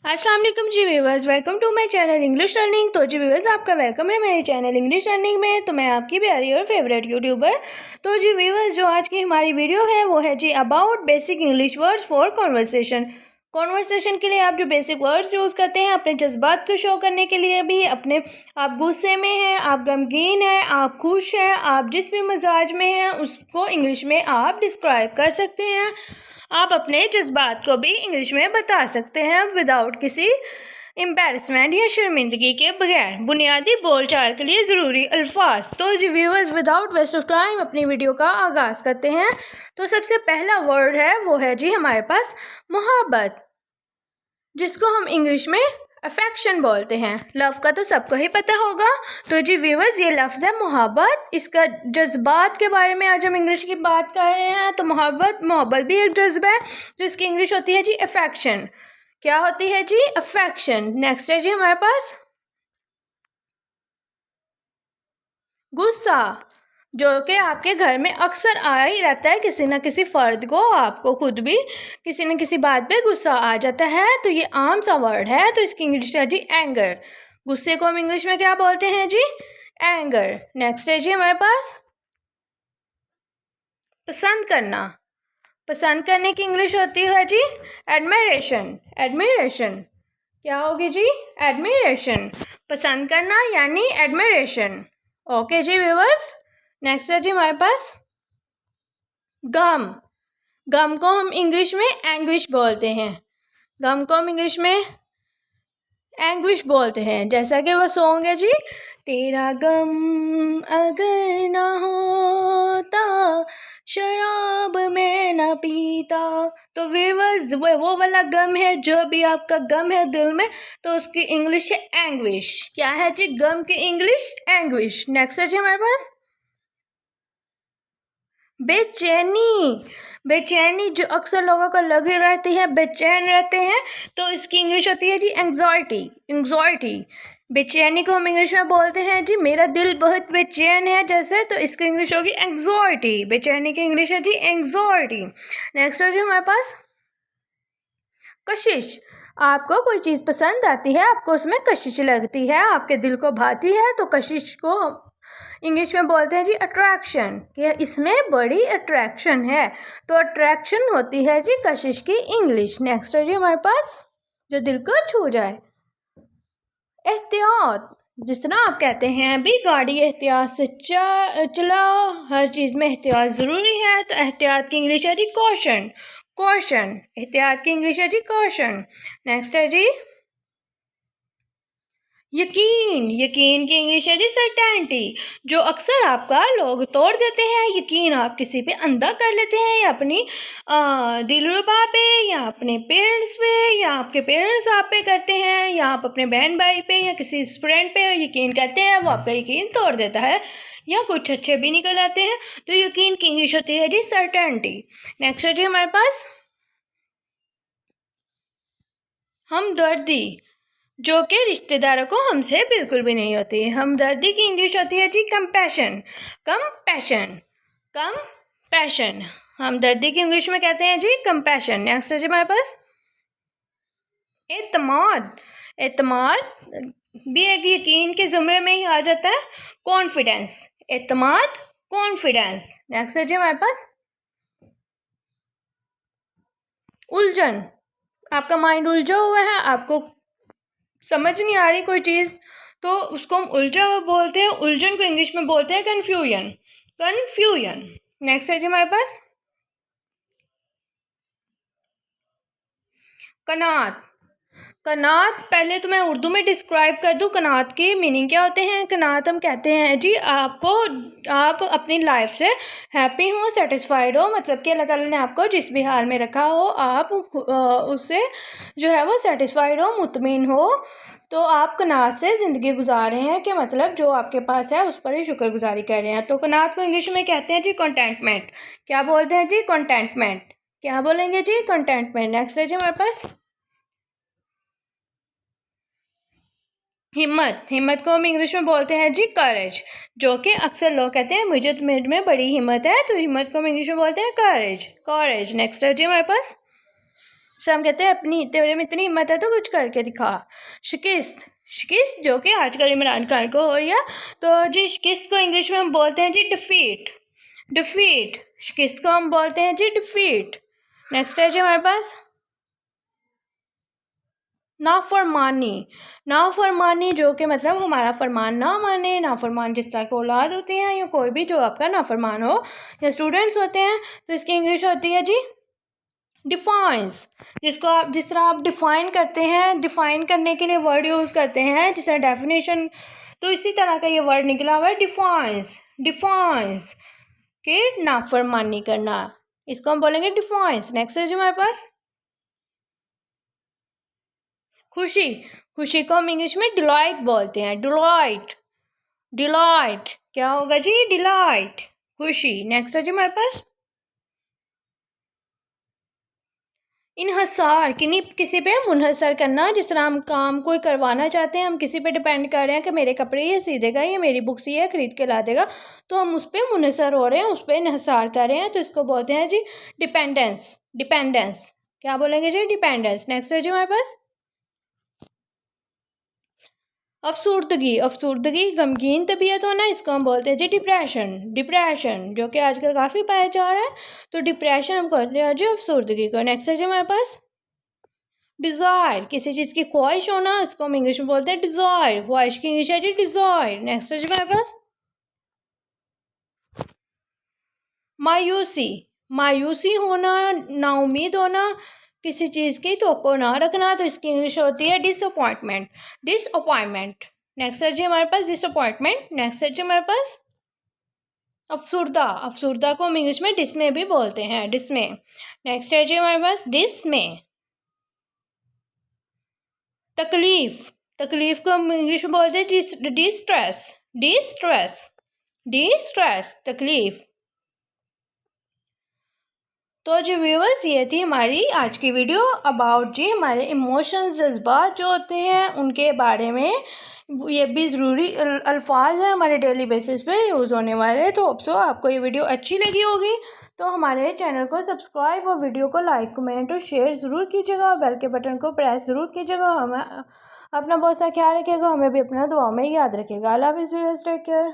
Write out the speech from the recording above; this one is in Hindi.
अस्सलाम वालेकुम जी viewers, welcome to my channel English learning. तो जी व्यूअर्स, आपका वेलकम है मेरे चैनल इंग्लिश लर्निंग में। तो मैं आपकी प्यारी और फेवरेट यूट्यूबर। तो जी व्यूअर्स, जो आज की हमारी वीडियो है वो है जी about basic English words for conversation. Conversation के लिए आप जो बेसिक वर्ड्स यूज़ करते हैं अपने जज्बात को शो करने के लिए भी, अपने आप गुस्से में हैं, आप गमगीन हैं, आप खुश हैं, आप जिस भी मिजाज में हैं उसको इंग्लिश में आप डिस्क्राइब कर सकते हैं। आप अपने जज्बात को भी इंग्लिश में बता सकते हैं विदाउट किसी एम्बैरसमेंट या शर्मिंदगी के बगैर। बुनियादी बोलचाल के लिए ज़रूरी अल्फाज। तो जी viewers, without waste of time अपनी वीडियो का आगाज़ करते हैं। तो सबसे पहला वर्ड है वो है जी हमारे पास मोहब्बत, जिसको हम इंग्लिश में अफेक्शन बोलते हैं। लव का तो सबको ही पता होगा। तो जी व्यूअर्स, ये लफ्ज़ है मोहब्बत। इसका जज्बात के बारे में आज हम इंग्लिश की बात कर रहे हैं। तो मोहब्बत भी एक जज्बा है, जिसकी इंग्लिश होती है जी अफेक्शन। क्या होती है जी? अफेक्शन। नेक्स्ट है जी हमारे पास गुस्सा, जो कि आपके घर में अक्सर आ ही रहता है। किसी न किसी फ़र्द को, आपको खुद भी किसी न किसी बात पे गुस्सा आ जाता है। तो ये आम सा वर्ड है। तो इसकी इंग्लिश है जी एंगर। गुस्से को हम इंग्लिश में क्या बोलते हैं जी? एंगर। नेक्स्ट है जी हमारे पास पसंद करना। पसंद करने की इंग्लिश होती है जी एडमिरेशन। एडमिरेशन क्या होगी जी? एडमिरेशन। पसंद करना यानी एडमिरेशन। ओके जी व्यूअर्स, नेक्स्ट है जी हमारे पास गम। गम को हम इंग्लिश में एंग्विश बोलते हैं। गम को हम इंग्लिश में एंग्विश बोलते हैं। जैसा कि वो सॉन्ग है जी, तेरा गम अगर ना होता शराब में ना पीता। तो व्यूअर्स, वो वाला गम है, जो भी आपका गम है दिल में, तो उसकी इंग्लिश है एंग्विश। क्या है जी गम की इंग्लिश? एंग्विश। नेक्स्ट है जी हमारे पास बेचैनी। बेचैनी जो अक्सर लोगों को लगी रहती है, बेचैन रहते हैं, तो इसकी इंग्लिश होती है जी एंग्जाइटी। एंग्जाइटी। बेचैनी को हम इंग्लिश में बोलते हैं जी मेरा दिल बहुत बेचैन है जैसे, तो इसकी इंग्लिश होगी एंग्जाइटी। बेचैनी की इंग्लिश है जी एंग्जाइटी। नेक्स्ट है जी हमारे पास कशिश। आपको कोई चीज़ पसंद आती है, आपको उसमें कशिश लगती है, आपके दिल को भाती है, तो कशिश को इंग्लिश में बोलते हैं जी अट्रैक्शन। कि इसमें बड़ी अट्रैक्शन है, तो अट्रैक्शन होती है जी कशिश की इंग्लिश। नेक्स्ट है जी हमारे पास जो दिल को छू जाए एहतियात। जिस तरह आप कहते हैं अभी गाड़ी एहतियात से चलाओ, हर चीज़ में एहतियात ज़रूरी है। तो एहतियात की इंग्लिश है जी कॉशन। कॉशन। एहतियात की इंग्लिश है जी कॉशन। नेक्स्ट है जी यकीन। यकीन की इंग्लिश है जी सर्टेनिटी। जो अक्सर आपका लोग तोड़ देते हैं, यकीन आप किसी पे अंधा कर लेते हैं, या अपनी दिलरुबा पे, या अपने पेरेंट्स पे, या आपके पेरेंट्स आप पे करते हैं, या आप अपने बहन भाई पे या किसी फ्रेंड पे यकीन करते हैं, वो आपका यकीन तोड़ देता है, या कुछ अच्छे भी निकल आते हैं। तो यकीन की इंग्लिश होती है जी सर्टेनिटी। नेक्स्ट है जी हमारे पास हमदर्दी, जो कि रिश्तेदारों को हमसे बिल्कुल भी नहीं होती। हमदर्दी की इंग्लिश होती है जी कंपैशन। कंपैशन। कंपैशन। हमदर्दी की इंग्लिश में कहते हैं जी कंपैशन। नेक्स्ट है जी हमारे पास एतमाद। एतमाद भी एक यकीन के ज़ुमरे में ही आ जाता है। कॉन्फिडेंस। एतमाद, कॉन्फिडेंस। नेक्स्ट है जी हमारे पास उलझन। आपका माइंड उलझा हुआ है, आपको समझ नहीं आ रही कोई चीज़, तो उसको हम उलझा हुआ बोलते हैं। उलझन को इंग्लिश में बोलते हैं कन्फ्यूजन। कन्फ्यूजन। नेक्स्ट है जी हमारे पास कनात। कनात पहले तो मैं उर्दू में डिस्क्राइब कर दूँ कनात की मीनिंग क्या होते हैं। कनात हम कहते हैं जी आपको, आप अपनी लाइफ से हैप्पी हो, सेटिस्फाइड हो, मतलब कि अल्लाह ताला ने आपको जिस भी हाल में रखा हो, आप उससे जो है वो सेटिस्फाइड हो, मुतमिन हो, तो आप कनात से ज़िंदगी गुजार रहे हैं, कि मतलब जो आपके पास है उस पर ही शुक्रगुजारी कर रहे हैं। तो कनात को इंग्लिश में कहते हैं जी कंटेंटमेंट। क्या बोलते हैं जी? कंटेंटमेंट। क्या बोलेंगे जी? कंटेंटमेंट। नेक्स्ट है जी हमारे पास हिम्मत। हिम्मत को हम इंग्लिश में बोलते हैं जी करेज, जो कि अक्सर लोग कहते हैं मुझे तो मेरे में बड़ी हिम्मत है, तो हिम्मत को हम इंग्लिश में बोलते हैं करेज। करेज। नेक्स्ट है जी हमारे पास जिसे हम कहते हैं अपनी तेरे में इतनी हिम्मत है तो कुछ करके दिखा। शिकस्त, शिकस्त जो कि आजकल इमरान खान को हो रही है, तो जी शिकस्त को इंग्लिश में हम बोलते हैं जी डिफीट। डिफीट, शिकस्त को हम बोलते हैं जी डिफीट। नेक्स्ट है जी हमारे पास नाफरमानी। नाफरमानी जो कि मतलब हमारा फरमान ना माने। नाफरमान जिस तरह की औलाद होती हैं या कोई भी जो आपका नाफरमान हो या स्टूडेंट्स होते हैं, तो इसकी इंग्लिश होती है जी डिफाइंस। जिसको आप जिस तरह आप डिफ़ाइन करते हैं, डिफ़ाइन करने के लिए वर्ड यूज़ करते हैं जिस तरह डेफिनेशन, तो इसी तरह का ये वर्ड निकला हुआ है डिफाइंस। डिफाइंस के नाफरमानी करना, इसको हम बोलेंगे डिफाइंस। नेक्स्ट है जी हमारे पास खुशी। खुशी को हम इंग्लिश में डिलाइट बोलते हैं। डिलाइट, डिलाइट क्या होगा जी? डिलाइट, खुशी। नेक्स्ट है जी हमारे पास इन्हसार, किसी पे मुनहसर करना। जिस तरह हम काम कोई करवाना चाहते हैं, हम किसी पे डिपेंड कर रहे हैं कि मेरे कपड़े ये सी देगा, ये मेरी बुक्स ये ख़रीद के ला देगा, तो हम उस पर मुनहसर हो रहे हैं, उस पर इन्हसार कर रहे हैं, तो इसको बोलते हैं जी डिपेंडेंस। डिपेंडेंस क्या बोलेंगे जी? डिपेंडेंस। नेक्स्ट है जी हमारे पास अफसुर्दगी। अफसुर्दगी गमगीन तबीयत होना, इसको हम बोलते हैं जी डिप्रेशन। डिप्रेशन जो कि आजकल काफ़ी पाया जा रहा है, तो डिप्रेशन हम कहते हैं जी अफसुर्दगी को। नेक्स्ट है जी हमारे पास डिज़ायर, किसी चीज़ की ख्वाहिश होना, इसको हम इंग्लिश में बोलते हैं डिज़ायर। ख्वाहिश की इंग्लिश है जी डिज़ायर। नेक्स्ट है जी हमारे पास मायूसी। मायूसी होना, नाउम्मीद होना, किसी चीज़ की तवक्को ना रखना, तो इसकी इंग्लिश होती है डिसअपॉइंटमेंट। डिसअपॉइंटमेंट। नेक्स्ट है जी हमारे पास डिसअपॉइंटमेंट। नेक्स्ट है जी हमारे पास अफसुर्दा। अफसुर्दा को हम इंग्लिश में डिसमे भी बोलते हैं, डिसमे। नेक्स्ट है जी हमारे पास डिसमे। तकलीफ, तकलीफ को हम इंग्लिश में बोलते हैं डिस्ट्रेस। डिस्ट्रेस, डिस्ट्रेस तकलीफ। तो जी व्यूअर्स, ये थी हमारी आज की वीडियो अबाउट जी हमारे इमोशंस, जज्बात जो होते हैं उनके बारे में। ये भी ज़रूरी अल्फाज हैं हमारे डेली बेसिस पे यूज़ होने वाले। तो होप सो आपको ये वीडियो अच्छी लगी होगी, तो हमारे चैनल को सब्सक्राइब और वीडियो को लाइक, कमेंट और शेयर ज़रूर कीजिएगा, और बेल के बटन को प्रेस ज़रूर कीजिएगा। हमें अपना बहुत सा ख्याल रखिएगा, हमें भी अपना दुआ में याद रखिएगा। अल्लाह हाफ़िज़, टेक केयर।